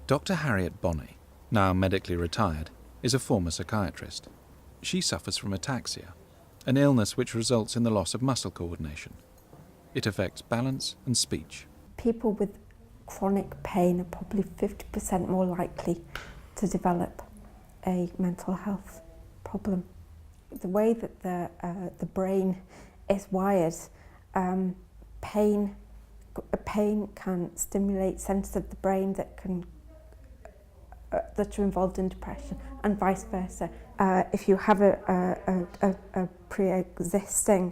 Dr. Harriet Bonney, now medically retired, is a former psychiatrist. She suffers from ataxia, an illness which results in the loss of muscle coordination. It affects balance and speech. People with chronic pain are probably 50% more likely to develop a mental health problem. The way that the brain is wired, pain can stimulate centres of the brain that are involved in depression, and vice versa. If you have a pre-existing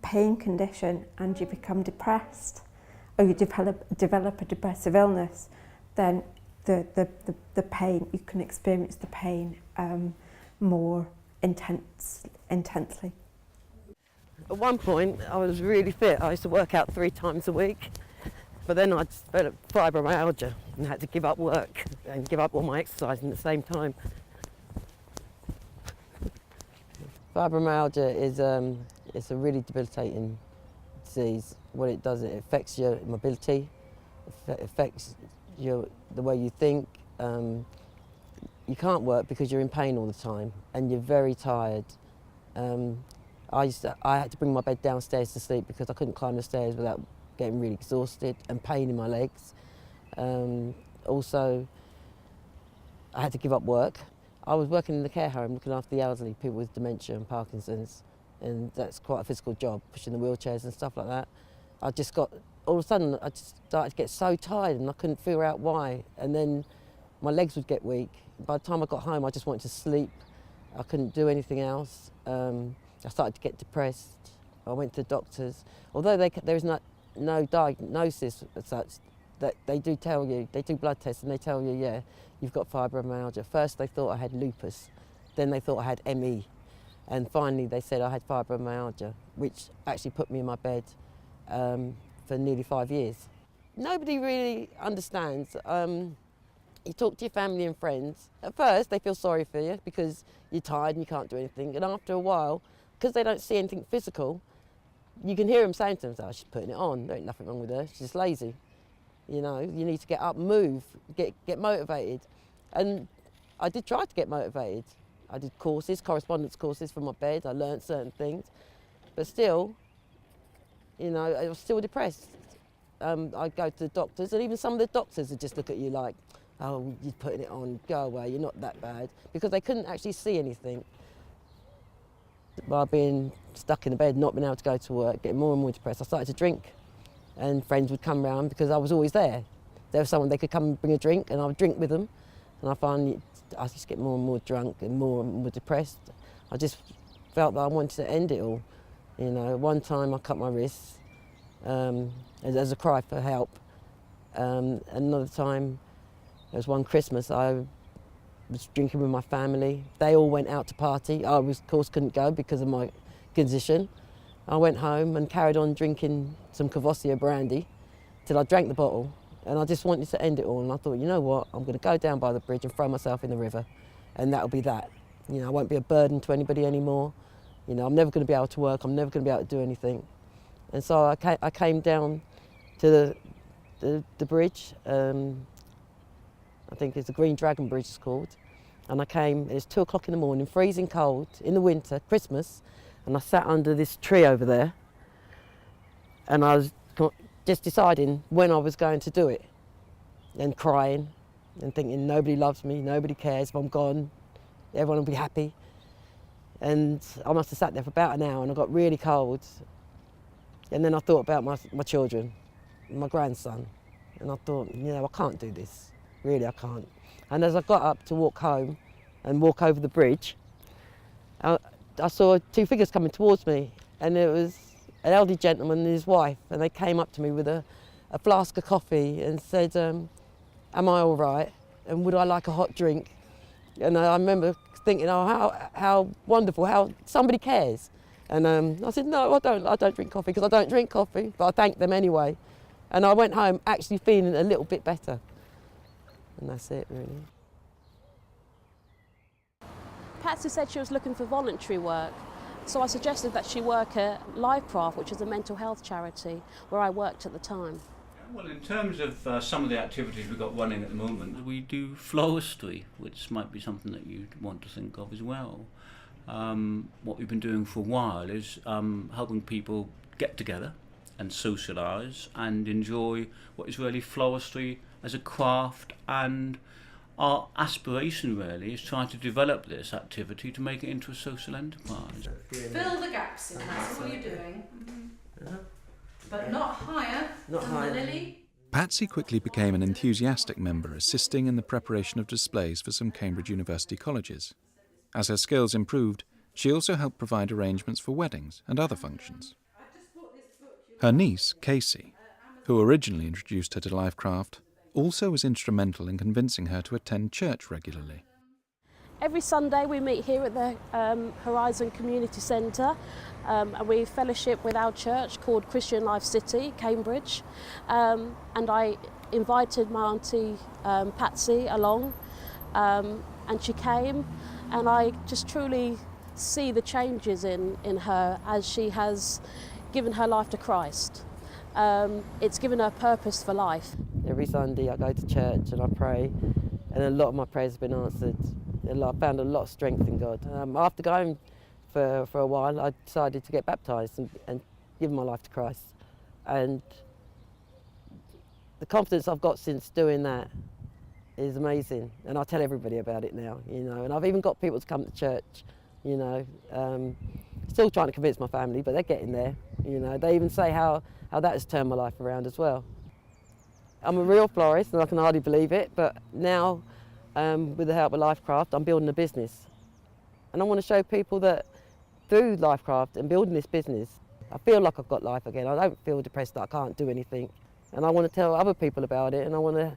pain condition and you become depressed, or you develop a depressive illness, then the pain, you can experience the pain more intensely. At one point I was really fit. I used to work out 3 times a week, but then I developed fibromyalgia and had to give up work and give up all my exercising at the same time. Fibromyalgia is it's a really debilitating disease. What it does, it affects your mobility, it affects the way you think. You can't work because you're in pain all the time and you're very tired. I had to bring my bed downstairs to sleep because I couldn't climb the stairs without getting really exhausted and pain in my legs. Also, I had to give up work. I was working in the care home looking after the elderly, people with dementia and Parkinson's, and that's quite a physical job, pushing the wheelchairs and stuff like that. All of a sudden, I just started to get so tired and I couldn't figure out why. And then my legs would get weak. By the time I got home, I just wanted to sleep. I couldn't do anything else. I started to get depressed. I went to doctors. Although there is no diagnosis as such, that they do tell you, they do blood tests and they tell you, yeah, you've got fibromyalgia. First they thought I had lupus, then they thought I had ME, and finally they said I had fibromyalgia, which actually put me in my bed for nearly 5 years. Nobody really understands. You talk to your family and friends. At first they feel sorry for you because you're tired and you can't do anything, and after a while, because they don't see anything physical, you can hear them saying to themselves, she's putting it on, there ain't nothing wrong with her, she's just lazy. You know, you need to get up, move, get motivated. And I did try to get motivated. I did courses, correspondence courses from my bed, I learned certain things, but still, you know, I was still depressed. I'd go to the doctors, and even some of the doctors would just look at you like, oh, you're putting it on, go away, you're not that bad, because they couldn't actually see anything. By being stuck in the bed, not being able to go to work, getting more and more depressed, I started to drink. And friends would come round because I was always there. There was someone, they could come and bring a drink and I would drink with them. And I finally, I just get more and more drunk and more depressed. I just felt that I wanted to end it all. You know, one time I cut my wrists as a cry for help. Another time, there was one Christmas, I was drinking with my family. They all went out to party. I, of course, couldn't go because of my condition. I went home and carried on drinking some Courvoisier brandy till I drank the bottle, and I just wanted to end it all. And I thought, you know what, I'm going to go down by the bridge and throw myself in the river, and that'll be that. You know, I won't be a burden to anybody anymore. You know, I'm never going to be able to work, I'm never going to be able to do anything. And so I came down to the bridge, I think it's the Green Dragon Bridge it's called, and I came, it was 2 o'clock in the morning, freezing cold, in the winter, Christmas, and I sat under this tree over there, and I was just deciding when I was going to do it, and crying, and thinking nobody loves me, nobody cares if I'm gone, everyone will be happy. And I must have sat there for about an hour, and I got really cold. And then I thought about my children, my grandson, and I thought, you know, I can't do this, really I can't. And as I got up to walk home and walk over the bridge, I saw 2 figures coming towards me, and it was an elderly gentleman and his wife, and they came up to me with a flask of coffee and said, am I all right, and would I like a hot drink? And I remember thinking, oh, how wonderful, how somebody cares. And I said, no, I don't drink coffee, because I don't drink coffee, but I thanked them anyway. And I went home actually feeling a little bit better. And that's it, really. Patsy said she was looking for voluntary work, so I suggested that she work at Livecraft, which is a mental health charity, where I worked at the time. Well, in terms of some of the activities we've got running at the moment, we do floristry, which might be something that you'd want to think of as well. What we've been doing for a while is helping people get together and socialise and enjoy what is really floristry as a craft, and our aspiration really is trying to develop this activity to make it into a social enterprise. Fill the gaps in, that's what you're doing. But not higher than the lily. Patsy quickly became an enthusiastic member, assisting in the preparation of displays for some Cambridge University colleges. As her skills improved, she also helped provide arrangements for weddings and other functions. Her niece, Casey, who originally introduced her to Lifecraft, also was instrumental in convincing her to attend church regularly. Every Sunday we meet here at the Horizon Community Centre, and we fellowship with our church called Christian Life City, Cambridge. And I invited my auntie Patsy along, and she came, and I just truly see the changes in her as she has given her life to Christ. It's given her purpose for life. Every Sunday I go to church and I pray, and a lot of my prayers have been answered. I found a lot of strength in God. After going for a while, I decided to get baptised and give my life to Christ. And the confidence I've got since doing that is amazing. And I tell everybody about it now, you know. And I've even got people to come to church, you know. Still trying to convince my family, but they're getting there, you know. They even say how that has turned my life around as well. I'm a real florist, and I can hardly believe it, but now, with the help of Lifecraft, I'm building a business. And I want to show people that through Lifecraft and building this business, I feel like I've got life again. I don't feel depressed that I can't do anything. And I want to tell other people about it, and I want to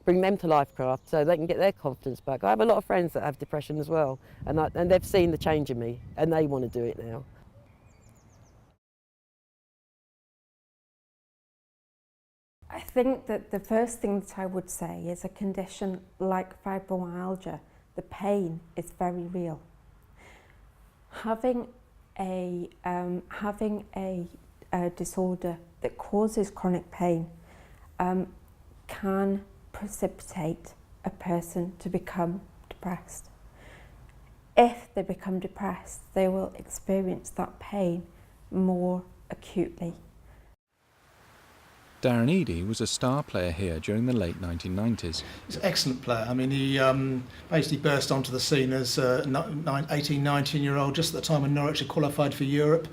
bring them to Lifecraft so they can get their confidence back. I have a lot of friends that have depression as well, and they've seen the change in me, and they want to do it now. I think that the first thing that I would say is a condition like fibromyalgia, the pain is very real. Having a disorder that causes chronic pain can precipitate a person to become depressed. If they become depressed, they will experience that pain more acutely. Darren Eadie was a star player here during the late 1990s. He's an excellent player. I mean, he basically burst onto the scene as an 18, 19-year-old, just at the time when Norwich had qualified for Europe.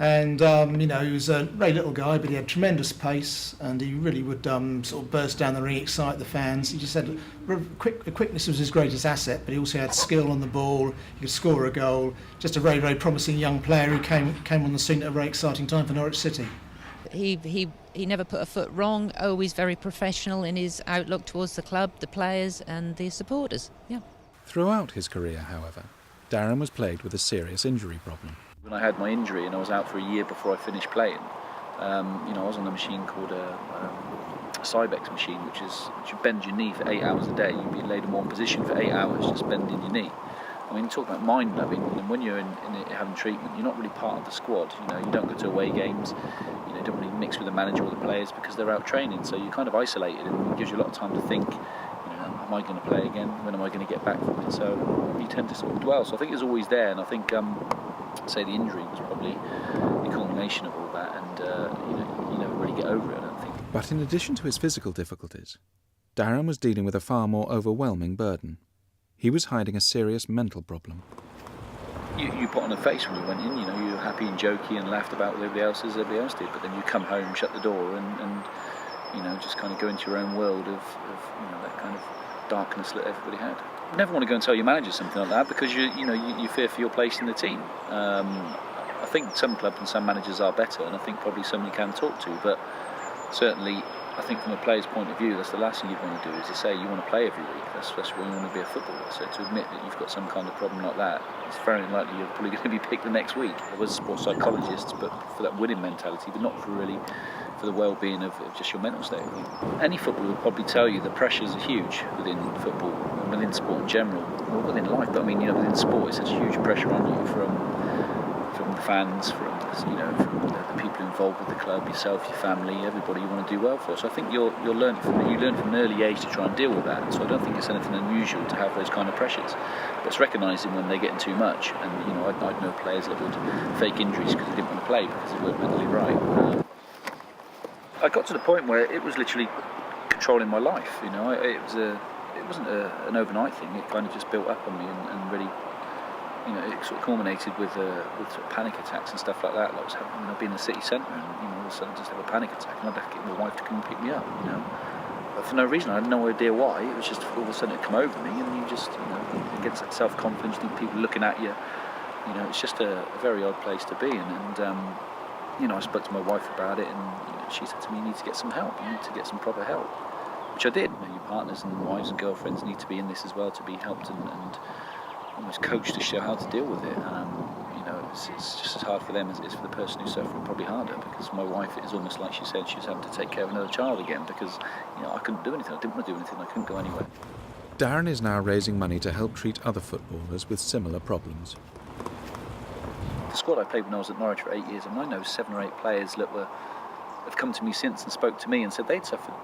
And, you know, he was a very little guy, but he had tremendous pace, and he really would sort of burst down the ring, excite the fans. He just had quickness was his greatest asset, but he also had skill on the ball. He could score a goal. Just a very, very promising young player who came on the scene at a very exciting time for Norwich City. He never put a foot wrong, always very professional in his outlook towards the club, the players and the supporters. Yeah. Throughout his career, however, Darren was plagued with a serious injury problem. When I had my injury and I was out for a year before I finished playing, you know, I was on a machine called a Cybex machine, which you bend your knee for 8 hours a day. You'd be laid in one position for 8 hours, just bending your knee. I mean, talk about mind-numbing, and when you're in it having treatment, you're not really part of the squad. You know, you don't go to away games, you know, you don't really mix with the manager or the players because they're out training, so you're kind of isolated, and it gives you a lot of time to think, you know, am I going to play again? When am I going to get back from it? So you tend to sort of dwell. So I think it's always there, and I think, say the injury was probably the culmination of all that, and you never really get over it, I don't think. But in addition to his physical difficulties, Darren was dealing with a far more overwhelming burden. He was hiding a serious mental problem. You put on a face when you went in, you know, you were happy and jokey and laughed about what everybody else did, but then you come home, shut the door and you know, just kind of go into your own world of you know, that kind of darkness that everybody had. You never want to go and tell your manager something like that because you fear for your place in the team. I think some clubs and some managers are better, and I think probably some you can talk to, but certainly I think from a player's point of view, that's the last thing you'd want to do is to say you want to play every week. That's where you want to be a footballer. So to admit that you've got some kind of problem like that, it's very unlikely you're probably going to be picked the next week. I was a sports psychologist, but for that winning mentality, but not for the well-being of just your mental state. Any footballer would probably tell you the pressures are huge within football and within sport in general, or within life. But I mean, you know, within sport, it's such a huge pressure on you from the fans, from the people involved with the club, yourself, your family, everybody you want to do well for. So I think you learn from an early age to try and deal with that. So I don't think it's anything unusual to have those kind of pressures. But it's recognising when they're getting too much. And I'd know players that would fake injuries because they didn't want to play because they weren't mentally right. I got to the point where it was literally controlling my life. It wasn't an overnight thing. It kind of just built up on me and really. It sort of culminated with sort of panic attacks and stuff like that. Like was happening. I'd be in the city centre and all of a sudden just have a panic attack, and I'd have to get my wife to come and pick me up. But for no reason. I had no idea why. It was just all of a sudden it come over me, and you just it gets that self-confidence. You think people looking at you. It's just a very odd place to be in. And I spoke to my wife about it, and she said to me, "You need to get some help. You need to get some proper help," which I did. Your partners and wives and girlfriends need to be in this as well to be helped and almost coached to show how to deal with it. It's just as hard for them as it is for the person who's suffering, probably harder, because my wife, it is almost like she said, she was having to take care of another child again because I couldn't do anything. I didn't want to do anything. I couldn't go anywhere. Darren is now raising money to help treat other footballers with similar problems. The squad I played when I was at Norwich for 8 years, and I know 7 or 8 players that have come to me since and spoke to me and said they'd suffered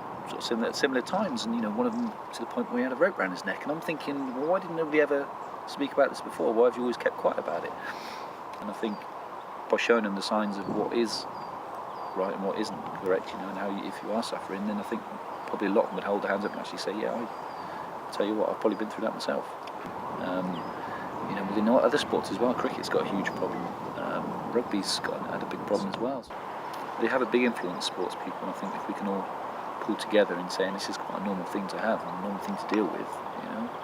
sort of at similar times, and one of them to the point where he had a rope around his neck, and I'm thinking, well, why didn't nobody ever speak about this before? Why have you always kept quiet about it? And I think by showing them the signs of what is right and what isn't correct, and how if you are suffering, then I think probably a lot of them would hold their hands up and actually say, yeah, I tell you what, I've probably been through that myself. Within other sports as well, cricket's got a huge problem. Rugby's had a big problem as well. They have a big influence, sports people, and I think if we can all pull together in saying this is quite a normal thing to have and a normal thing to deal with,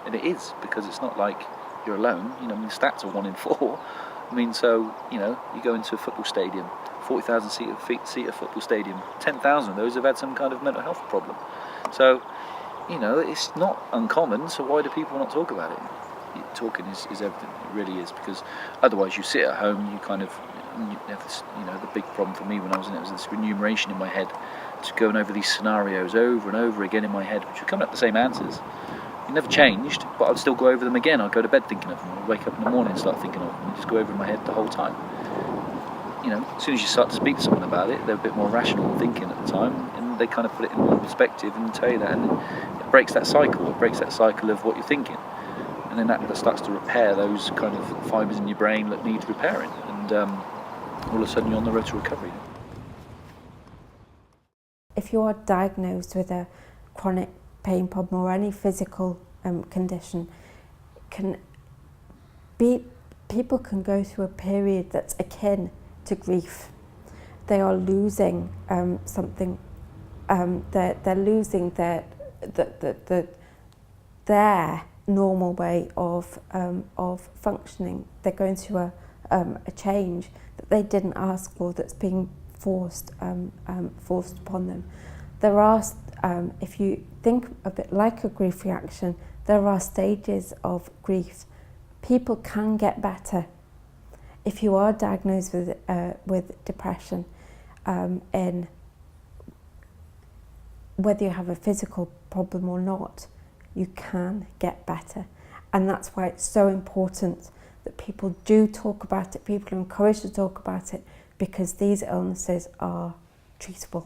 and it is, because it's not like you're alone. Stats are 1 in 4. So you go into a football stadium, 40,000 seater football stadium, 10,000 of those have had some kind of mental health problem. So it's not uncommon. So why do people not talk about it? Talking is evident. It really is, because otherwise you sit at home, you kind of have this, the big problem for me when I was in it was this remuneration in my head, just going over these scenarios over and over again in my head, which were coming up the same answers. It never changed, but I'd still go over them again. I'd go to bed thinking of them. I'd wake up in the morning and start thinking of them, and just go over in my head the whole time. As soon as you start to speak to someone about it, they're a bit more rational thinking at the time, and they kind of put it in more perspective and tell you that, and it breaks that cycle. It breaks that cycle of what you're thinking, and then that starts to repair those kind of fibres in your brain that need repairing, and all of a sudden you're on the road to recovery. If you are diagnosed with a chronic pain problem or any physical condition, people can go through a period that's akin to grief. They are losing something. They're losing their normal way of functioning. They're going through a change that they didn't ask for, that's being forced upon them. There are, if you think of it like a grief reaction, there are stages of grief. People can get better. If you are diagnosed with depression, in whether you have a physical problem or not, you can get better. And that's why it's so important that people do talk about it, people are encouraged to talk about it, because these illnesses are treatable.